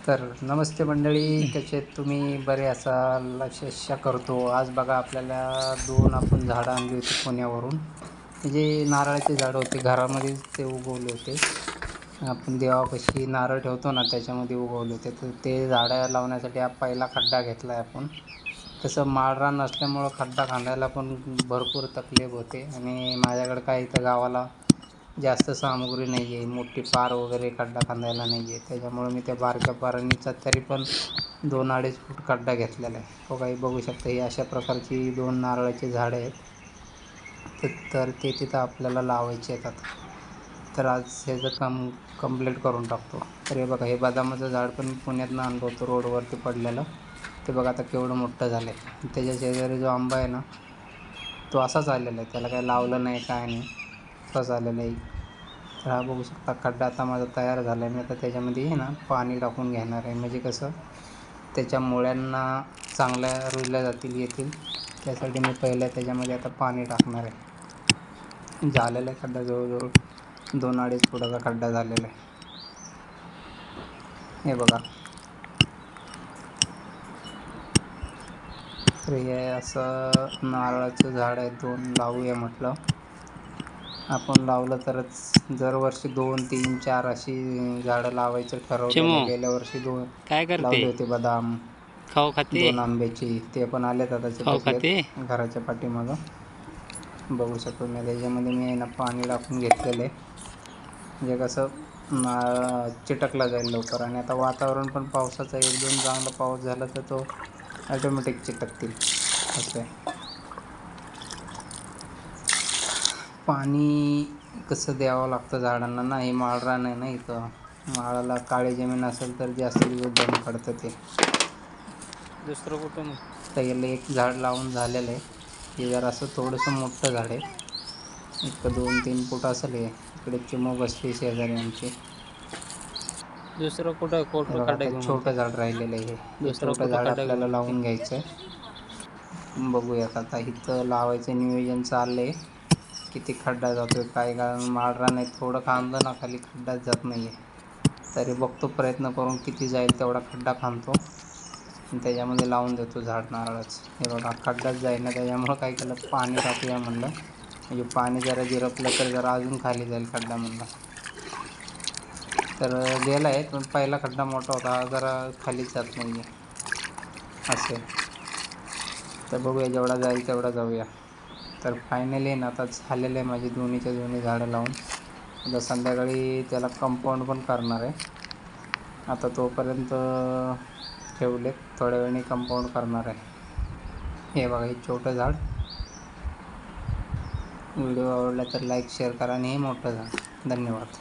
तर नमस्ते मंडळी, कसे आहेत तुम्ही? बरे असाल अशी आशा करतो. आज बघा आपल्याला आपण झाडं आणली होती पुण्यावरून. हे जे नारळाचे झाडं होते घरामध्येच ते उगवले होते. आपण देवापाशी नारळ ठेवतो ना त्याच्यामध्ये उगवले होते. तर ते झाडं लावण्यासाठी हा पहिला खड्डा घेतला आहे आपण. तसं माळरान नसल्यामुळं खड्डा खांदायला पण भरपूर तकलीफ होते आणि माझ्याकडं काय इथं गावाला जास्त सामुग्री नाही आहे, मोठी पार वगैरे खड्डा खांदायला नाही आहे. त्याच्यामुळं मी त्या बारक्या पारांनीचा तरी पण 2-2.5 फूट खड्डा घेतलेला आहे. हो काही बघू शकता, ही अशा प्रकारची 2 नारळाची झाडं आहेत. तर ते तिथं आपल्याला लावायचे आहेत आता. तर आज ह्याचं कंप्लीट करून टाकतो. तर हे बघा, हे बदामाचं झाड पण मी पुण्यातनं आणलं होतं रोडवरती पडलेलं. ते बघा आता केवढं मोठं झालं आहे. त्याच्या शेजारी जो आंबा आहे ना, तो असाच आलेला आहे. त्याला काही लावलं नाही, काय नाही, असाच आलेला आहे. तर हा बघू शकता खड्डा आता माझा तयार झाला आहे. मी आता त्याच्यामध्ये आहे ना पाणी टाकून घेणार आहे, म्हणजे कसं त्याच्या मुळ्यांना चांगल्या रुजल्या जातील, येतील. त्यासाठी मी पहिल्या त्याच्यामध्ये आता पाणी टाकणार आहे. झालेला आहे खड्डा, जवळजवळ 2-2.5 फुटाचा खड्डा झालेला आहे. हे बघा. तर हे असं नारळाचं झाड आहे, 2 लावूया म्हटलं. आपण लावलं तरच. दरवर्षी 2, 3, 4 अशी झाडं लावायचं ठरवलेलं चिमू आहे. गेल्या वर्षी 2 काय करते? लावले होते बदाम, खाऊ खाते? 2 आंब्याची. ते पण आलेत आता, खाऊ खाते? चिटकलेत घराच्या पाठीमागं. बघू शकतो मी त्याच्यामध्ये मी आहे ना पाणी टाकून घेतलेलं आहे, म्हणजे कसं चिटकला जाईल लवकर. आणि आता वातावरण पण पावसाचं, 1-2 चांगला पाऊस झाला तर तो ॲटोमॅटिक चिटकतील, असं आहे. पाणी कसं द्यावं लागतं झाडांना ना, हे माळरान आहे ना इथं. माळाला काळी जमीन असेल तर जास्त दिवस दम काढतं ते. दुसरं कुठं? तर याला एक झाड लावून झालेलं आहे. हे जरा असं थोडंसं मोठं झाड आहे, एक 2-3 फूट असेल हे. इकडे चिमू बसली शेजारी आमची. दुसरं कुठं हे कोठं बघा, खड्डा आता घेऊ म्हणते? छोटं झाड राहिलेलं आहे. हे दुसरं छोटं कुठं झाड खड्डा घेऊ आपल्याला म्हणते? लावून घ्यायचं आहे. बघूयात आता इथं लावायचं नियोजन चाललं आहे. किती खड्डा जातो आहे काय, कारण माळरान आहे, थोडं खांदलं ना खाली खड्डाच जात नाही आहे. तरी बघतो प्रयत्न करून, किती जाईल तेवढा खड्डा खणतो आणि त्याच्यामध्ये लावून देतो झाड नारळाचं. हे बघा खड्डाच जाईना, त्याच्यामुळं काय केलं, पाणी टाकूया म्हणलं. म्हणजे पाणी जरा जिरपलं तर जरा अजून खाली जाईल खड्डा म्हणलं. तर गेला आहे, पण पहिला खड्डा मोठा होता, हा जरा खालीच जात नाही आहे, असं आहे. तर बघूया, जेवढा जाईल तेवढा जाऊया. तर फायनली ना आता झालेलं आहे माझी दोन्हीच्या दोन्ही झाडं लावून. आता संध्याकाळी त्याला कंपाऊंड पण करणार आहे. आता तोपर्यंत ठेवलेत, थोड्या वेळाने कंपाऊंड करणार आहे. हे बघा, हे छोटं झाड. व्हिडिओ आवडला तर लाईक शेअर करा आणि हे मोठं झाड. धन्यवाद.